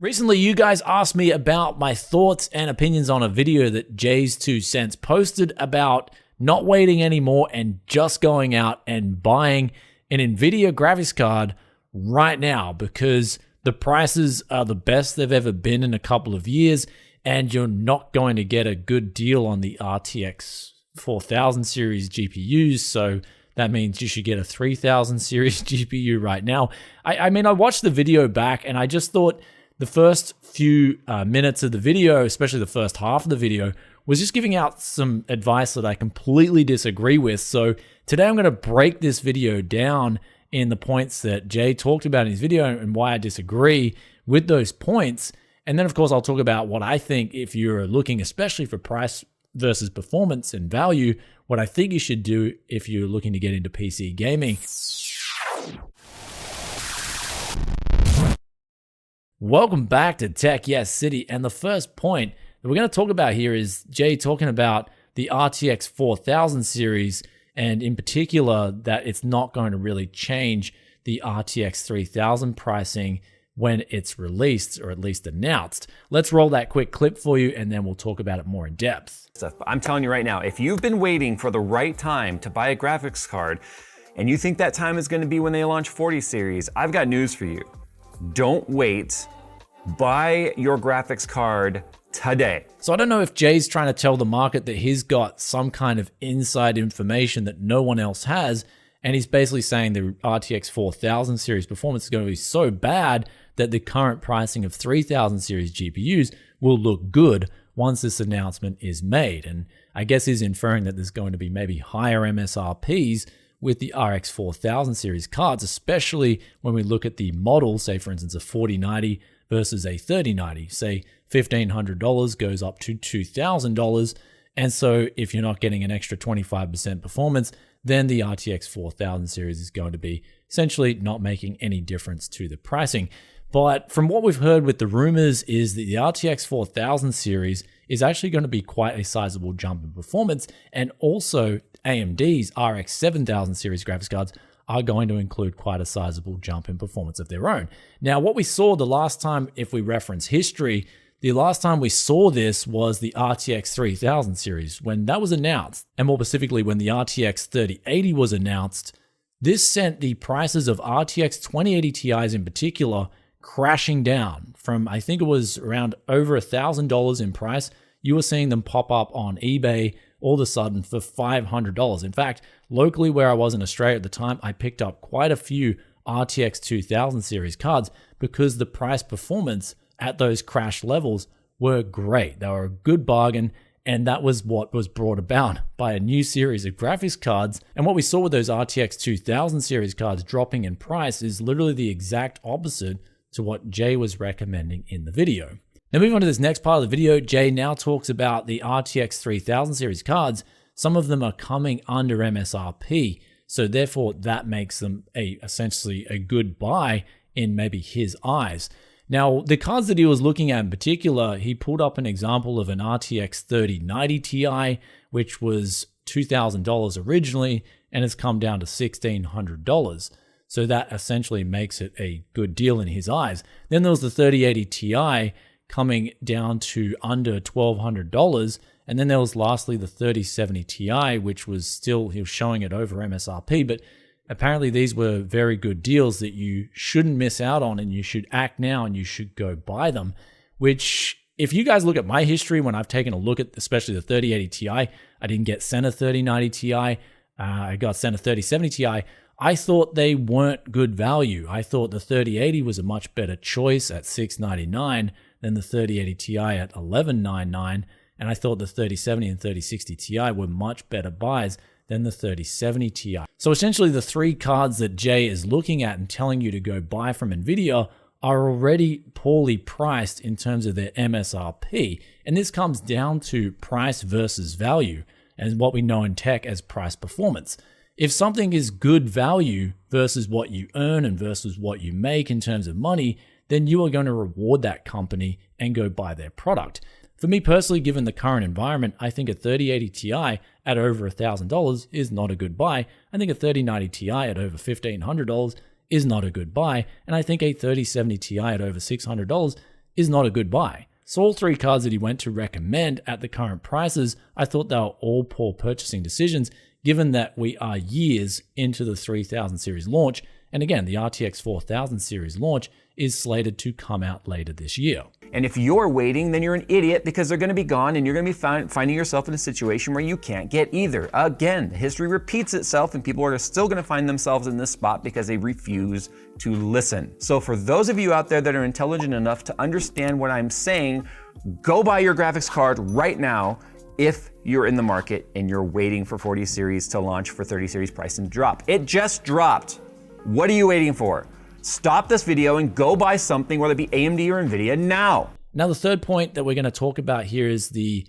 Recently, you guys asked me about my thoughts and opinions on a video that Jayztwocents posted about not waiting anymore and just going out and buying an NVIDIA graphics card right now because the prices are the best they've ever been in a couple of years and you're not going to get a good deal on the RTX 4000 series GPUs. So that means you should get a 3000 series GPU right now. I mean, I watched the video back and I just thought the first few minutes of the video, especially the first half of the video, was just giving out some advice that I completely disagree with. So today I'm going to break this video down in the points that Jay talked about in his video and why I disagree with those points. And then, of course, I'll talk about what I think if you're looking especially for price versus performance and value, what I think you should do if you're looking to get into PC gaming. Welcome back to Tech Yes City, and the first point that we're going to talk about here is Jay talking about the RTX 4000 series, and in particular that it's not going to really change the RTX 3000 pricing when it's released, or at least announced. Let's roll that quick clip for you, and then we'll talk about it more in depth. I'm telling you right now, if you've been waiting for the right time to buy a graphics card, and you think that time is going to be when they launch 40 series, I've got news for you. Don't wait. Buy your graphics card today. So I don't know if Jay's trying to tell the market that he's got some kind of inside information that no one else has, and he's basically saying the RTX 4000 series performance is going to be so bad that the current pricing of 3000 series GPUs will look good once this announcement is made. And I guess he's inferring that there's going to be maybe higher MSRPs with the RX 4000 series cards, especially when we look at the model, say for instance a 4090 versus a 3090. Say $1,500 goes up to $2,000. And so if you're not getting an extra 25% performance, then the RTX 4000 series is going to be essentially not making any difference to the pricing. But from what we've heard with the rumors is that the RTX 4000 series is actually going to be quite a sizable jump in performance, and also AMD's RX 7000 series graphics cards are going to include quite a sizable jump in performance of their own. Now, what we saw the last time, if we reference history, the last time we saw this was the RTX 3000 series when that was announced, and more specifically when the RTX 3080 was announced. This sent the prices of RTX 2080 Ti's in particular crashing down from, I think it was around over $1,000 in price. You were seeing them pop up on eBay all of a sudden for $500. In fact, locally where I was in Australia at the time, I picked up quite a few RTX 2000 series cards because the price performance at those crash levels were great. They were a good bargain, and that was what was brought about by a new series of graphics cards. And what we saw with those RTX 2000 series cards dropping in price is literally the exact opposite to what Jay was recommending in the video. Now moving on to this next part of the video, Jay now talks about the RTX 3000 series cards. Some of them are coming under MSRP, so therefore that makes them essentially a good buy in maybe his eyes. Now, the cards that he was looking at in particular, he pulled up an example of an RTX 3090 Ti, which was $2,000 originally, and it's come down to $1,600. So that essentially makes it a good deal in his eyes. Then there was the 3080 Ti coming down to under $1,200. And then there was lastly the 3070 Ti, which was still, he was showing it over MSRP, but apparently these were very good deals that you shouldn't miss out on, and you should act now and you should go buy them. Which, if you guys look at my history, when I've taken a look at especially the 3080 Ti, I didn't get sent a 3090 Ti, I got sent a 3070 Ti. I thought they weren't good value. I thought the 3080 was a much better choice at $699 than the 3080 Ti at $1,199, and I thought the 3070 and 3060 Ti were much better buys than the 3070 Ti. So essentially the three cards that Jay is looking at and telling you to go buy from NVIDIA are already poorly priced in terms of their MSRP. And this comes down to price versus value, and what we know in tech as price performance. If something is good value versus what you earn and versus what you make in terms of money, then you are going to reward that company and go buy their product. For me personally, given the current environment, I think a 3080 Ti at over $1,000 is not a good buy. I think a 3090 Ti at over $1,500 is not a good buy. And I think a 3070 Ti at over $600 is not a good buy. So all three cards that he went to recommend at the current prices, I thought they were all poor purchasing decisions, given that we are years into the 3000 series launch. And again, the RTX 4000 series launch is slated to come out later this year. And if you're waiting, then you're an idiot because they're going to be gone and you're going to be finding yourself in a situation where you can't get either. Again, history repeats itself and people are still going to find themselves in this spot because they refuse to listen. So for those of you out there that are intelligent enough to understand what I'm saying, go buy your graphics card right now if you're in the market and you're waiting for 40 series to launch for 30 series price and drop. It just dropped. What are you waiting for? Stop this video and go buy something, whether it be AMD or NVIDIA, now. Now, the third point that we're going to talk about here is the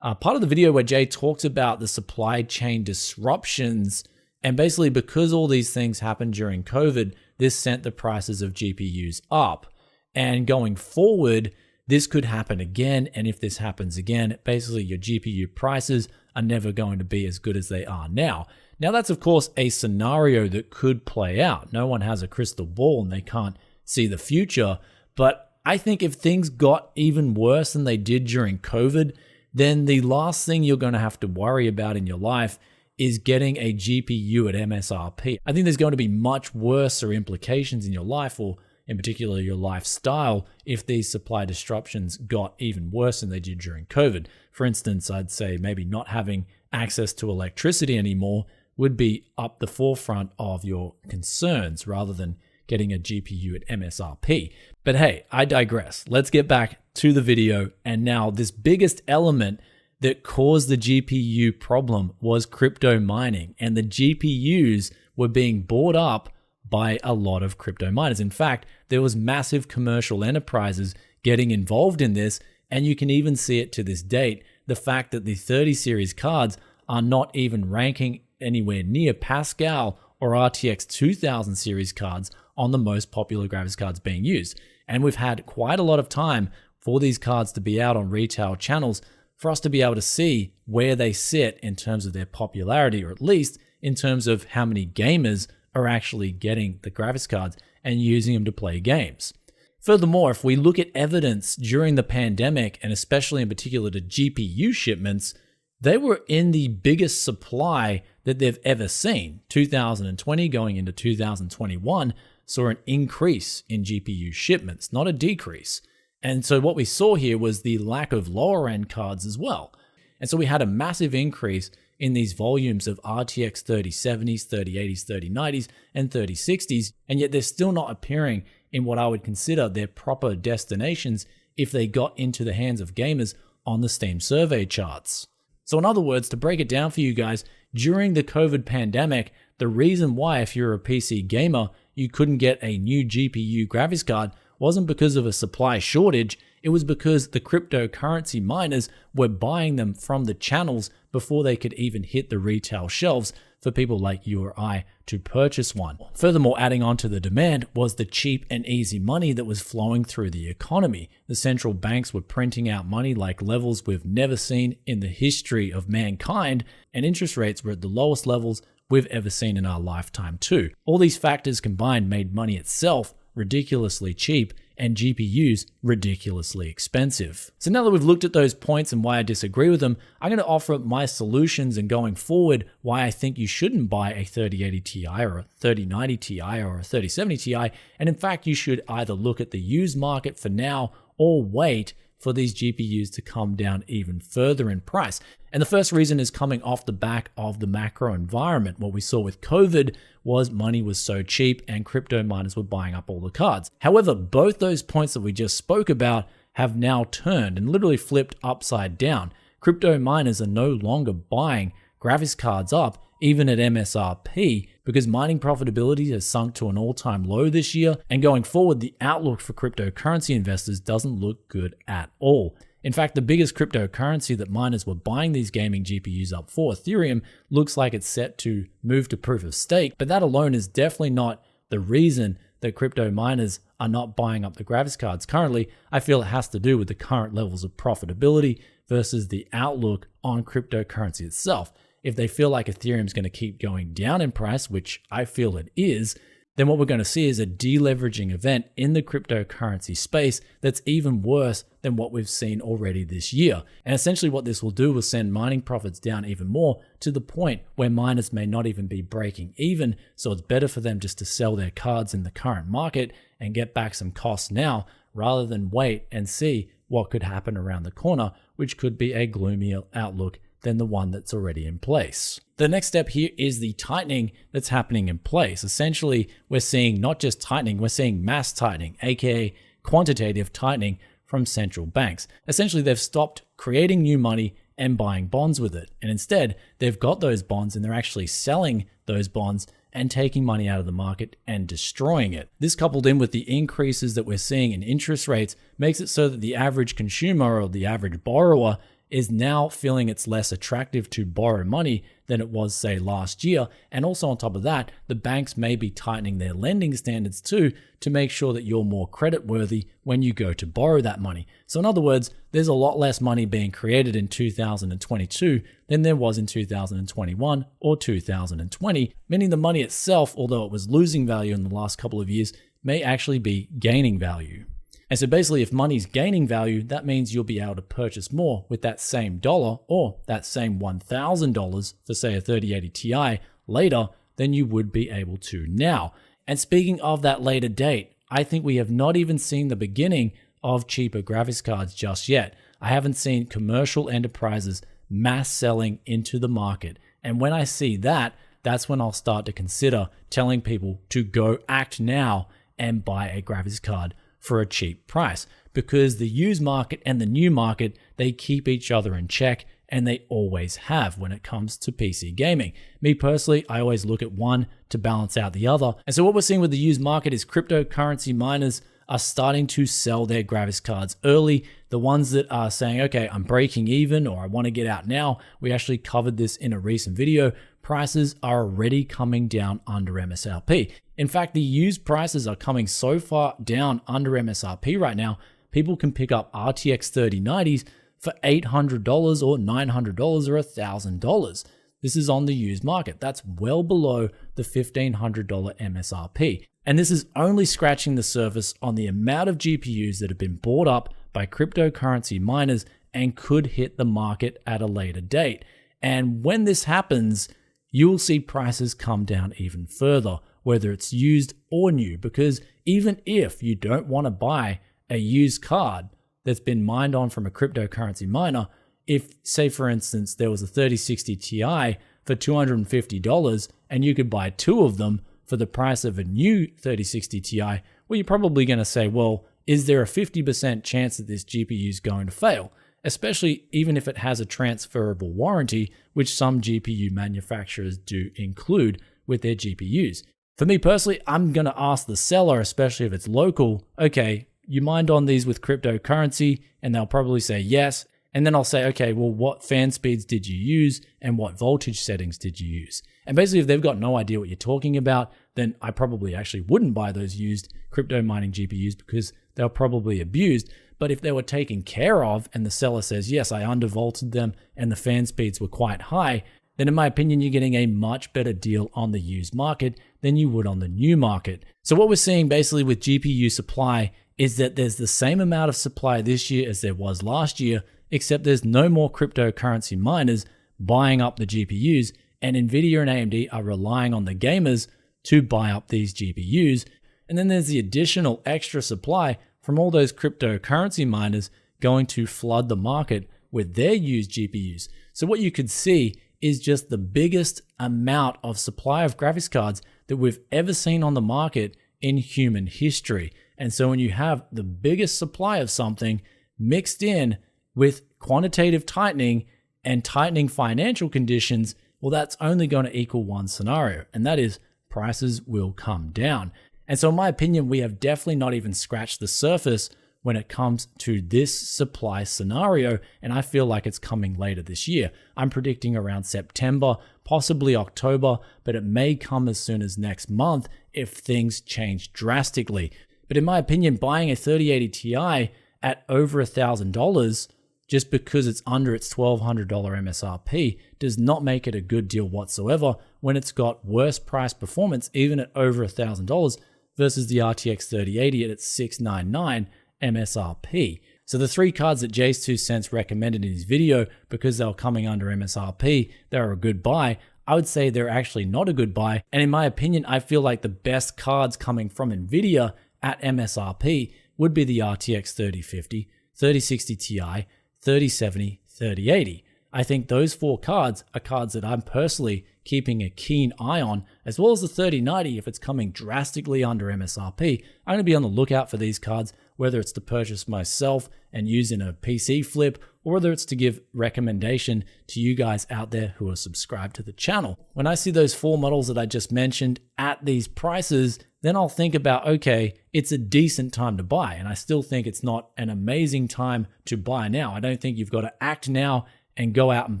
part of the video where Jay talks about the supply chain disruptions. And basically, because all these things happened during COVID, this sent the prices of GPUs up. And going forward, this could happen again. And if this happens again, basically your GPU prices are never going to be as good as they are now. Now, that's, of course, a scenario that could play out. No one has a crystal ball and they can't see the future. But I think if things got even worse than they did during COVID, then the last thing you're going to have to worry about in your life is getting a GPU at MSRP. I think there's going to be much worse implications in your life, or in particular your lifestyle, if these supply disruptions got even worse than they did during COVID. For instance, I'd say maybe not having access to electricity anymore would be up the forefront of your concerns rather than getting a GPU at MSRP. But hey, I digress. Let's get back to the video. And now this biggest element that caused the GPU problem was crypto mining, and the GPUs were being bought up by a lot of crypto miners. In fact, there was massive commercial enterprises getting involved in this, and you can even see it to this date. The fact that the 30 series cards are not even ranking anywhere near Pascal or RTX 2000 series cards on the most popular graphics cards being used. And we've had quite a lot of time for these cards to be out on retail channels for us to be able to see where they sit in terms of their popularity, or at least in terms of how many gamers are actually getting the graphics cards and using them to play games. Furthermore, if we look at evidence during the pandemic, and especially in particular to GPU shipments, they were in the biggest supply that they've ever seen. 2020 going into 2021 saw an increase in GPU shipments, not a decrease. And so what we saw here was the lack of lower end cards as well. And so we had a massive increase in these volumes of RTX 3070s, 3080s, 3090s, and 3060s, and yet they're still not appearing in what I would consider their proper destinations if they got into the hands of gamers on the Steam survey charts. So in other words, to break it down for you guys, during the COVID pandemic, the reason why, if you're a PC gamer, you couldn't get a new GPU graphics card wasn't because of a supply shortage. It was because the cryptocurrency miners were buying them from the channels before they could even hit the retail shelves for people like you or I to purchase one. Furthermore, adding on to the demand was the cheap and easy money that was flowing through the economy. The central banks were printing out money like levels we've never seen in the history of mankind, and interest rates were at the lowest levels we've ever seen in our lifetime too. All these factors combined made money itself ridiculously cheap and GPUs ridiculously expensive. So now that we've looked at those points and why I disagree with them, I'm going to offer up my solutions and going forward why I think you shouldn't buy a 3080 Ti or a 3090 Ti or a 3070 Ti. And in fact, you should either look at the used market for now or wait for these GPUs to come down even further in price. And the first reason is coming off the back of the macro environment. What we saw with COVID was money was so cheap and crypto miners were buying up all the cards. However, both those points that we just spoke about have now turned and literally flipped upside down. Crypto miners are no longer buying graphics cards up even at MSRP because mining profitability has sunk to an all-time low this year, and going forward, the outlook for cryptocurrency investors doesn't look good at all. In fact, the biggest cryptocurrency that miners were buying these gaming GPUs up for, Ethereum, looks like it's set to move to proof of stake, but that alone is definitely not the reason that crypto miners are not buying up the graphics cards currently. I feel it has to do with the current levels of profitability versus the outlook on cryptocurrency itself. If they feel like Ethereum is going to keep going down in price, which I feel it is, then what we're going to see is a deleveraging event in the cryptocurrency space that's even worse than what we've seen already this year. And essentially what this will do is send mining profits down even more to the point where miners may not even be breaking even. So it's better for them just to sell their cards in the current market and get back some costs now rather than wait and see what could happen around the corner, which could be a gloomier outlook than the one that's already in place. The next step here is the tightening that's happening in place. Essentially, we're seeing not just tightening, we're seeing mass tightening, aka quantitative tightening from central banks. Essentially, they've stopped creating new money and buying bonds with it. And instead, they've got those bonds and they're actually selling those bonds and taking money out of the market and destroying it. This, coupled in with the increases that we're seeing in interest rates, makes it so that the average consumer or the average borrower is now feeling it's less attractive to borrow money than it was, say, last year. And also on top of that, the banks may be tightening their lending standards too to make sure that you're more creditworthy when you go to borrow that money. So in other words, there's a lot less money being created in 2022 than there was in 2021 or 2020, meaning the money itself, although it was losing value in the last couple of years, may actually be gaining value. And so basically, if money's gaining value, that means you'll be able to purchase more with that same dollar or that same $1,000 for, say, a 3080 Ti later than you would be able to now. And speaking of that later date, I think we have not even seen the beginning of cheaper graphics cards just yet. I haven't seen commercial enterprises mass selling into the market. And when I see that, that's when I'll start to consider telling people to go act now and buy a graphics card for a cheap price, because the used market and the new market, they keep each other in check, and they always have when it comes to PC gaming. Me personally, I always look at one to balance out the other. And so what we're seeing with the used market is cryptocurrency miners are starting to sell their graphics cards early. The ones that are saying, okay, I'm breaking even or I want to get out now, we actually covered this in a recent video. Prices are already coming down under MSRP. In fact, the used prices are coming so far down under MSRP right now, people can pick up RTX 3090s for $800 or $900 or $1,000. This is on the used market. That's well below the $1,500 MSRP. And this is only scratching the surface on the amount of GPUs that have been bought up by cryptocurrency miners and could hit the market at a later date. And when this happens, you'll see prices come down even further, whether it's used or new, because even if you don't want to buy a used card that's been mined on from a cryptocurrency miner, if, say for instance, there was a 3060 Ti for $250 and you could buy two of them for the price of a new 3060 Ti, well, you're probably going to say, well, is there a 50% chance that this GPU is going to fail? Especially even if it has a transferable warranty, which some GPU manufacturers do include with their GPUs. For me personally, I'm going to ask the seller, especially if it's local, okay, you mined on these with cryptocurrency? And they'll probably say yes. And then I'll say, okay, well, what fan speeds did you use and what voltage settings did you use? And basically, if they've got no idea what you're talking about, then I probably actually wouldn't buy those used crypto mining GPUs because they're probably abused. But if they were taken care of and the seller says, yes, I undervolted them and the fan speeds were quite high, then in my opinion, you're getting a much better deal on the used market than you would on the new market. So what we're seeing basically with GPU supply is that there's the same amount of supply this year as there was last year, except there's no more cryptocurrency miners buying up the GPUs, and Nvidia and AMD are relying on the gamers to buy up these GPUs. And then there's the additional extra supply from all those cryptocurrency miners going to flood the market with their used GPUs. So what you could see is just the biggest amount of supply of graphics cards that we've ever seen on the market in human history. And so when you have the biggest supply of something mixed in with quantitative tightening and tightening financial conditions, well, that's only going to equal one scenario, and that is prices will come down. And so in my opinion, we have definitely not even scratched the surface when it comes to this supply scenario, and I feel like it's coming later this year. I'm predicting around September, possibly October, but it may come as soon as next month if things change drastically. But in my opinion, buying a 3080 Ti at over $1,000 just because it's under its $1,200 MSRP does not make it a good deal whatsoever when it's got worse price performance even at over $1,000 versus the RTX 3080 at its $699 MSRP. So the three cards that Jayztwocents recommended in his video, because they were coming under MSRP, they're a good buy. I would say they're actually not a good buy. And in my opinion, I feel like the best cards coming from Nvidia at MSRP would be the RTX 3050, 3060 Ti, 3070, 3080. I think those four cards are cards that I'm personally keeping a keen eye on, as well as the 3090 if it's coming drastically under MSRP. I'm going to be on the lookout for these cards, whether it's to purchase myself and use in a PC flip, or whether it's to give recommendation to you guys out there who are subscribed to the channel. When I see those four models that I just mentioned at these prices, then I'll think about, okay, it's a decent time to buy. And I still think it's not an amazing time to buy now. I don't think you've got to act now and go out and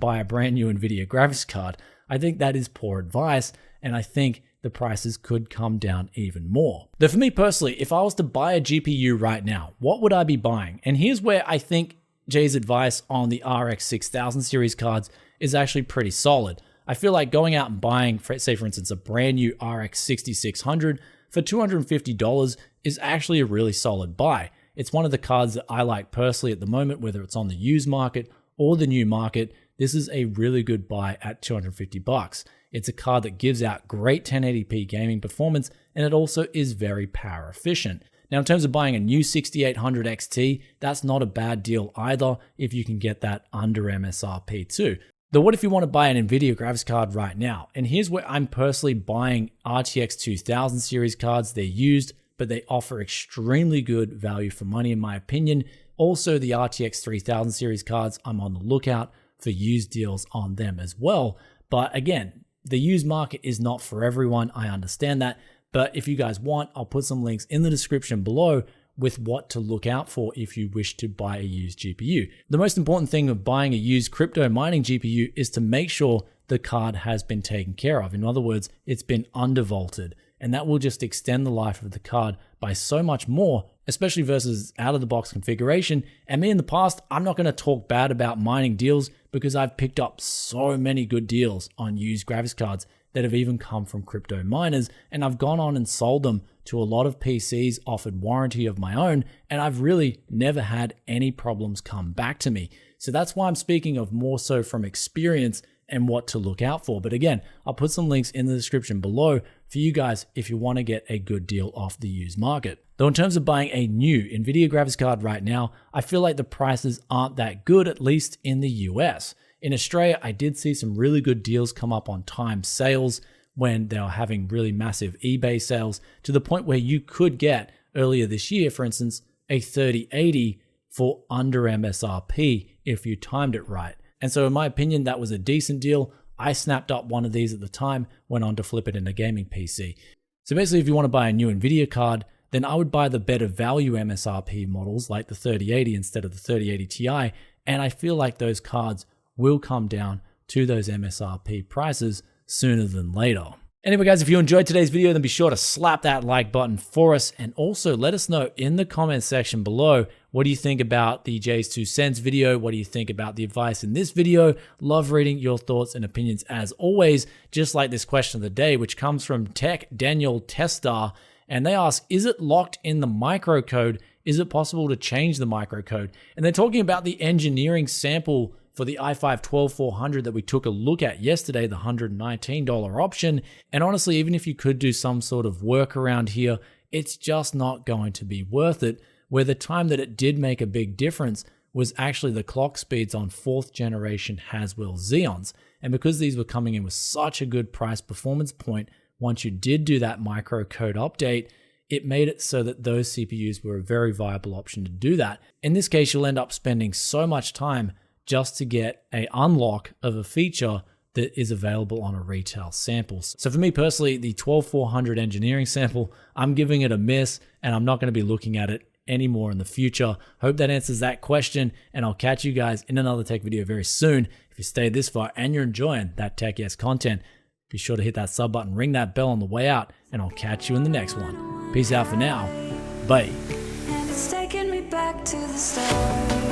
buy a brand new Nvidia graphics card. I think that is poor advice, and I think the prices could come down even more. Though for me personally, if I was to buy a GPU right now, what would I be buying? And here's where I think Jay's advice on the RX 6000 series cards is actually pretty solid. I feel like going out and buying, say for instance, a brand new RX 6600 for $250 is actually a really solid buy. It's one of the cards that I like personally at the moment, whether it's on the used market or the new market. This is a really good buy at $250. It's a card that gives out great 1080p gaming performance, and it also is very power efficient. Now, in terms of buying a new 6800 XT, that's not a bad deal either if you can get that under MSRP too. Though what if you want to buy an Nvidia graphics card right now? And here's where I'm personally buying RTX 2000 series cards. They're used, but they offer extremely good value for money in my opinion. Also, the RTX 3000 series cards, I'm on the lookout for used deals on them as well. But again, the used market is not for everyone. I understand that. But if you guys want, I'll put some links in the description below with what to look out for if you wish to buy a used GPU. The most important thing of buying a used crypto mining GPU is to make sure the card has been taken care of. In other words, it's been undervolted. And that will just extend the life of the card by so much more, especially versus out-of-the-box configuration. And me in the past, I'm not going to talk bad about mining deals because I've picked up so many good deals on used graphics cards that have even come from crypto miners, and I've gone on and sold them to a lot of PCs, offered warranty of my own, and I've really never had any problems come back to me. So that's why I'm speaking of more so from experience and what to look out for. But again, I'll put some links in the description below for you guys if you want to get a good deal off the used market. Though in terms of buying a new Nvidia graphics card right now, I feel like the prices aren't that good, at least in the US. In Australia, I did see some really good deals come up on timed sales when they were having really massive eBay sales, to the point where you could get earlier this year, for instance, a 3080 for under MSRP if you timed it right. And so in my opinion, that was a decent deal. I snapped up one of these at the time, went on to flip it in a gaming PC. So basically, if you want to buy a new Nvidia card, then I would buy the better value MSRP models like the 3080 instead of the 3080 Ti. And I feel like those cards will come down to those MSRP prices sooner than later. Anyway, guys, if you enjoyed today's video, then be sure to slap that like button for us. And also let us know in the comments section below, what do you think about the Jayztwocents video? What do you think about the advice in this video? Love reading your thoughts and opinions as always, just like this question of the day, which comes from Tech Daniel Testar. And they ask, is it locked in the microcode? Is it possible to change the microcode? And they're talking about the engineering sample for the i5-12400 that we took a look at yesterday, the $119 option. And honestly, even if you could do some sort of workaround here, it's just not going to be worth it, where the time that it did make a big difference was actually the clock speeds on 4th generation Haswell Xeons. And because these were coming in with such a good price performance point, once you did do that microcode update, it made it so that those CPUs were a very viable option to do that. In this case, you'll end up spending so much time just to get an unlock of a feature that is available on a retail sample. So for me personally, the 12400 engineering sample, I'm giving it a miss, and I'm not going to be looking at it anymore in the future. Hope that answers that question, and I'll catch you guys in another tech video very soon. If you stayed this far and you're enjoying that Tech Yes content, be sure to hit that sub button, ring that bell on the way out, and I'll catch you in the next one. Peace out for now. Bye. And it's taking me back to the start.